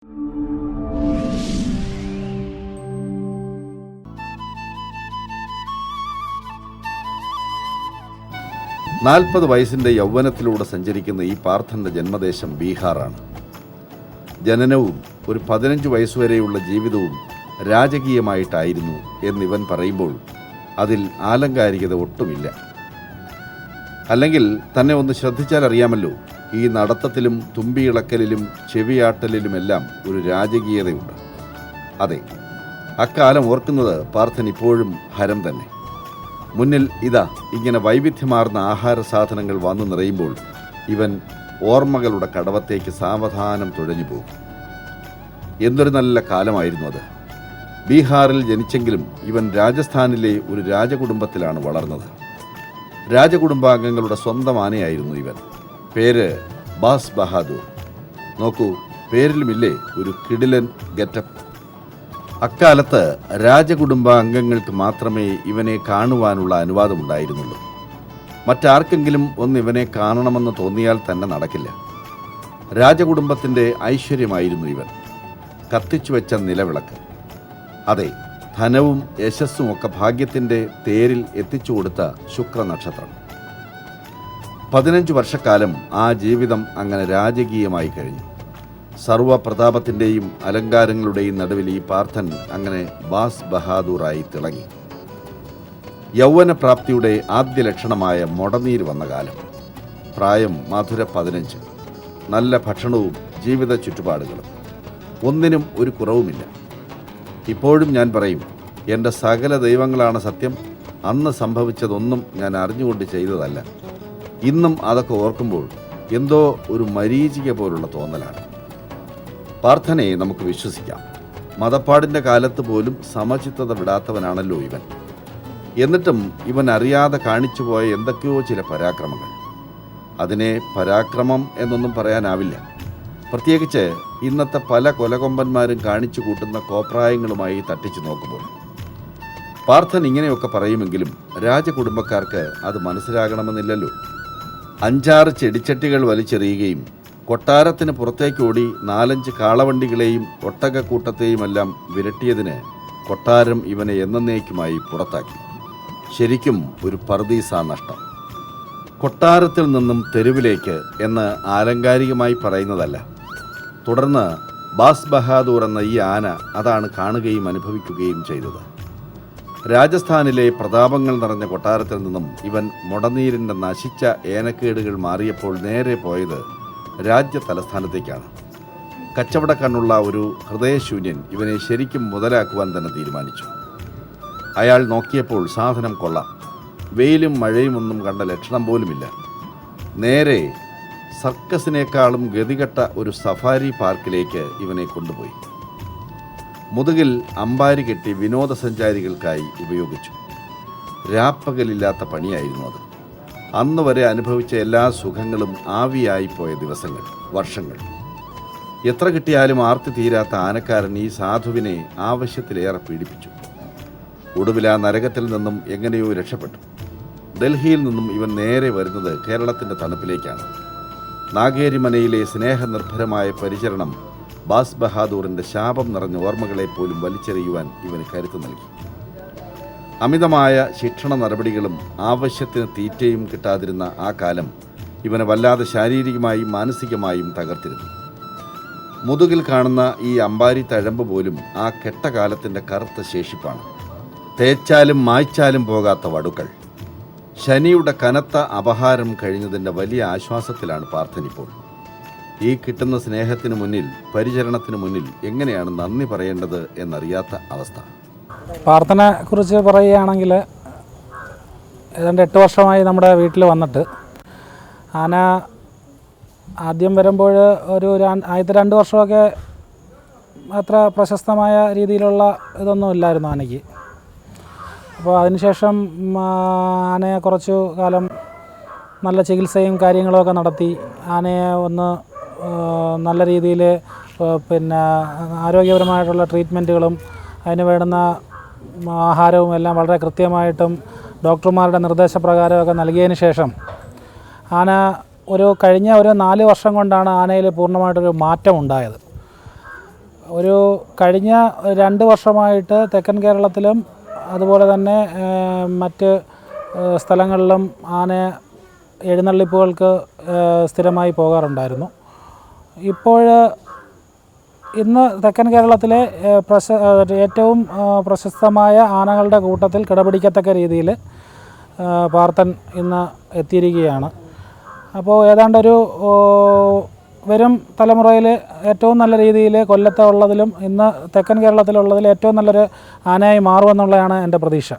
40 വയസ്സിൻ്റെ യൗവനത്തിലൂടെ സഞ്ചരിക്കുന്ന ഈ പാർത്ഥൻ്റെ ജന്മദേശം ബീഹാറാണ്. ജനനവും ഒരു 15 വയസ്സുവരെയുള്ള ജീവിതവും രാജകീയമായിട്ടായിരുന്നു എന്നിവൻ പറയുമ്പോൾ അതിൽ ആലങ്കാരികത ഒട്ടുമില്ല. അല്ലെങ്കിൽ തന്നെ ഒന്ന് ശ്രദ്ധിച്ചാൽ അറിയാമല്ലോ, ഈ നടത്തത്തിലും തുമ്പിയിളക്കലിലും ചെവിയാട്ടലിലുമെല്ലാം ഒരു രാജകീയതയുണ്ട്. അതെ, അക്കാലം ഓർക്കുന്നത് പാർത്ഥൻ ഇപ്പോഴും ഹരം തന്നെ. മുന്നിൽ ഇതാ ഇങ്ങനെ വൈവിധ്യമാർന്ന ആഹാര സാധനങ്ങൾ വന്നു നിറയുമ്പോൾ ഇവൻ ഓർമ്മകളുടെ കടവത്തേക്ക് സാവധാനം തുഴഞ്ഞു പോകും. എന്തൊരു നല്ല കാലമായിരുന്നു അത്. ബീഹാറിൽ ജനിച്ചെങ്കിലും ഇവൻ രാജസ്ഥാനിലെ ഒരു രാജകുടുംബത്തിലാണ് വളർന്നത്. രാജകുടുംബാംഗങ്ങളുടെ സ്വന്തം ആനയായിരുന്നു ഇവൻ. പേര് ബാസ് ബഹാദൂർ. നോക്കൂ, പേരിലുമില്ലേ ഒരു കിടിലൻ ഗെറ്റപ്പ്. അക്കാലത്ത് രാജകുടുംബാംഗങ്ങൾക്ക് മാത്രമേ ഇവനെ കാണുവാനുള്ള അനുവാദമുണ്ടായിരുന്നുള്ളൂ. മറ്റാർക്കെങ്കിലും ഒന്ന് ഇവനെ കാണണമെന്ന് തോന്നിയാൽ തന്നെ നടക്കില്ല. രാജകുടുംബത്തിൻ്റെ ഐശ്വര്യമായിരുന്നു ഇവൻ. കത്തിച്ചു വെച്ച നിലവിളക്ക്. അതെ, ധനവും യശസ്സുമൊക്കെ ഭാഗ്യത്തിൻ്റെ തേരിൽ എത്തിച്ചു കൊടുത്ത ശുക്രനക്ഷത്രം. 15 വർഷക്കാലം ആ ജീവിതം അങ്ങനെ രാജകീയമായി കഴിഞ്ഞു. സർവപ്രതാപത്തിൻ്റെയും അലങ്കാരങ്ങളുടെയും നടുവിൽ ഈ പാർത്ഥൻ അങ്ങനെ ബാസ് ബഹാദൂറായി തിളങ്ങി. യൗവനപ്രാപ്തിയുടെ ആദ്യ ലക്ഷണമായ മൊടനീര് വന്ന കാലം. പ്രായം മധുര 15. നല്ല ഭക്ഷണവും ജീവിത ചുറ്റുപാടുകളും. ഒന്നിനും ഒരു കുറവുമില്ല. ഇപ്പോഴും ഞാൻ പറയും, എൻ്റെ സകല ദൈവങ്ങളാണ് സത്യം, അന്ന് സംഭവിച്ചതൊന്നും ഞാൻ അറിഞ്ഞുകൊണ്ട് ചെയ്തതല്ല. ഇന്നും അതൊക്കെ ഓർക്കുമ്പോൾ എന്തോ ഒരു മരീചിക പോലുള്ള തോന്നലാണ്. പാർത്ഥനെ നമുക്ക് വിശ്വസിക്കാം. മതപ്പാടിൻ്റെ കാലത്ത് പോലും സമചിത്തത വിടാത്തവനാണല്ലോ ഇവൻ. എന്നിട്ടും ഇവൻ അറിയാതെ കാണിച്ചു പോയ എന്തൊക്കെയോ ചില പരാക്രമങ്ങൾ. അതിനെ പരാക്രമം എന്നൊന്നും പറയാനാവില്ല. പ്രത്യേകിച്ച് ഇന്നത്തെ പല കൊലകൊമ്പന്മാരും കാണിച്ചു കൂട്ടുന്ന കോപ്രായങ്ങളുമായി തട്ടിച്ചു നോക്കുമ്പോൾ. പാർത്ഥൻ ഇങ്ങനെയൊക്കെ പറയുമെങ്കിലും രാജകുടുംബക്കാർക്ക് അത് മനസ്സിലാകണമെന്നില്ലല്ലോ. 5-6 ചെടിച്ചട്ടികൾ വലിച്ചെറിയുകയും കൊട്ടാരത്തിന് പുറത്തേക്കോടി 4-5 കാളവണ്ടികളെയും ഒട്ടകക്കൂട്ടത്തെയുമെല്ലാം വിരട്ടിയതിന് കൊട്ടാരം ഇവനെ എന്നേക്കുമായി പുറത്താക്കി. ശരിക്കും ഒരു പർദീസ നഷ്ടം. കൊട്ടാരത്തിൽ നിന്നും തെരുവിലേക്ക് എന്ന് ആലങ്കാരികമായി പറയുന്നതല്ല. തുടർന്ന് ബാസ് ബഹാദൂർ എന്ന ഈ ആന അതാണ് കാണുകയും അനുഭവിക്കുകയും ചെയ്തത്. രാജസ്ഥാനിലെ പ്രതാപങ്ങൾ നിറഞ്ഞ കൊട്ടാരത്തിൽ നിന്നും ഇവൻ മൊടനീരിൻ്റെ നശിച്ച ഏനക്കേടുകൾ മാറിയപ്പോൾ നേരെ പോയത് രാജ്യ തലസ്ഥാനത്തേക്കാണ്. കച്ചവടക്കാരനുള്ള ഒരു ഹൃദയശൂന്യൻ ഇവനെ ശരിക്കും മുതലാക്കുവാൻ തന്നെ തീരുമാനിച്ചു. അയാൾ നോക്കിയപ്പോൾ സാധനം കൊള്ളാം. വെയിലും മഴയും ഒന്നും കണ്ട ലക്ഷണം പോലുമില്ല. നേരെ സർക്കസിനേക്കാളും ഗതികെട്ട ഒരു സഫാരി പാർക്കിലേക്ക് ഇവനെ കൊണ്ടുപോയി. മുതുകിൽ അമ്പാരി കെട്ടി വിനോദസഞ്ചാരികൾക്കായി ഉപയോഗിച്ചു. രാപ്പകലില്ലാത്ത പണിയായിരുന്നു അത്. അന്ന് വരെ അനുഭവിച്ച എല്ലാ സുഖങ്ങളും ആവിയായിപ്പോയ ദിവസങ്ങൾ, വർഷങ്ങൾ. എത്ര കിട്ടിയാലും ആർത്തി തീരാത്ത ആനക്കാരൻ ഈ സാധുവിനെ ആവശ്യത്തിലേറെ പീഡിപ്പിച്ചു. ഒടുവിൽ ആ നരകത്തിൽ നിന്നും എങ്ങനെയോ രക്ഷപ്പെട്ടു. ഡൽഹിയിൽ നിന്നും ഇവൻ നേരെ വരുന്നത് കേരളത്തിൻ്റെ തണുപ്പിലേക്കാണ്. നാഗേരിമനയിലെ സ്നേഹനിർഭരമായ പരിചരണം ബാസ് ബഹാദൂറിൻ്റെ ശാപം നിറഞ്ഞ ഓർമ്മകളെപ്പോലും വലിച്ചെറിയുവാൻ ഇവന് കരുത്ത് നൽകി. അമിതമായ ശിക്ഷണ നടപടികളും ആവശ്യത്തിന് തീറ്റയും കിട്ടാതിരുന്ന ആ കാലം ഇവനെ വല്ലാതെ ശാരീരികമായും മാനസികമായും തകർത്തിരുന്നു. മുതുകിൽ കാണുന്ന ഈ അമ്പാരി തഴമ്പ് പോലും ആ കെട്ടകാലത്തിൻ്റെ കറുത്ത ശേഷിപ്പാണ്. തേച്ചാലും മായ്ച്ചാലും പോകാത്ത വടുക്കൾ. ശനിയുടെ കനത്ത അപഹാരം കഴിഞ്ഞതിൻ്റെ വലിയ ആശ്വാസത്തിലാണ് പാർത്ഥനിപ്പോൾ. ഈ കിട്ടുന്ന സ്നേഹത്തിന് മുന്നിൽ, പരിചരണത്തിന് മുന്നിൽ എങ്ങനെയാണ് നന്ദി പറയേണ്ടത് എന്നറിയാത്ത അവസ്ഥ. പാർത്ഥനെ കുറിച്ച് പറയുകയാണെങ്കിൽ ഏതാണ്ട് 8 വർഷമായി നമ്മുടെ വീട്ടിൽ വന്നിട്ട്. ആന ആദ്യം വരുമ്പോൾ ആദ്യത്തെ 2 വർഷമൊക്കെ അത്ര പ്രശസ്തമായ രീതിയിലുള്ള ഇതൊന്നും ഇല്ലായിരുന്നു ആനയ്ക്ക്. അപ്പോൾ അതിനുശേഷം ആനയെ കുറച്ചു കാലം നല്ല ചികിത്സയും കാര്യങ്ങളുമൊക്കെ നടത്തി ആനയെ ഒന്ന് നല്ല രീതിയിൽ ആരോഗ്യപരമായിട്ടുള്ള ട്രീറ്റ്മെൻറ്റുകളും അതിന് വേണ്ടുന്ന ആഹാരവും എല്ലാം വളരെ കൃത്യമായിട്ടും ഡോക്ടർമാരുടെ നിർദ്ദേശപ്രകാരമൊക്കെ നൽകിയതിന് ശേഷം കഴിഞ്ഞ ഒരു 4 വർഷം കൊണ്ടാണ് ആനയിൽ പൂർണ്ണമായിട്ടൊരു മാറ്റം ഉണ്ടായത്. ഒരു കഴിഞ്ഞ 2 വർഷമായിട്ട് തെക്കൻ കേരളത്തിലും അതുപോലെ തന്നെ മറ്റ് സ്ഥലങ്ങളിലും ആന എഴുന്നള്ളിപ്പുകൾക്ക് സ്ഥിരമായി പോകാറുണ്ടായിരുന്നു. ഇപ്പോൾ ഇന്ന് തെക്കൻ കേരളത്തിലെ ഏറ്റവും പ്രശസ്തമായ ആനകളുടെ കൂട്ടത്തിൽ കിടപിടിക്കത്തക്ക രീതിയിൽ പാർത്ഥൻ ഇന്ന് എത്തിയിരിക്കുകയാണ്. അപ്പോൾ ഏതാണ്ടൊരു വരും തലമുറയിൽ ഏറ്റവും നല്ല രീതിയിൽ കൊല്ലത്തെ ഉള്ളതിലും ഇന്ന് തെക്കൻ കേരളത്തിലുള്ളതിൽ ഏറ്റവും നല്ലൊരു ആനയായി മാറുമെന്നുള്ളതാണ് എൻ്റെ പ്രതീക്ഷ.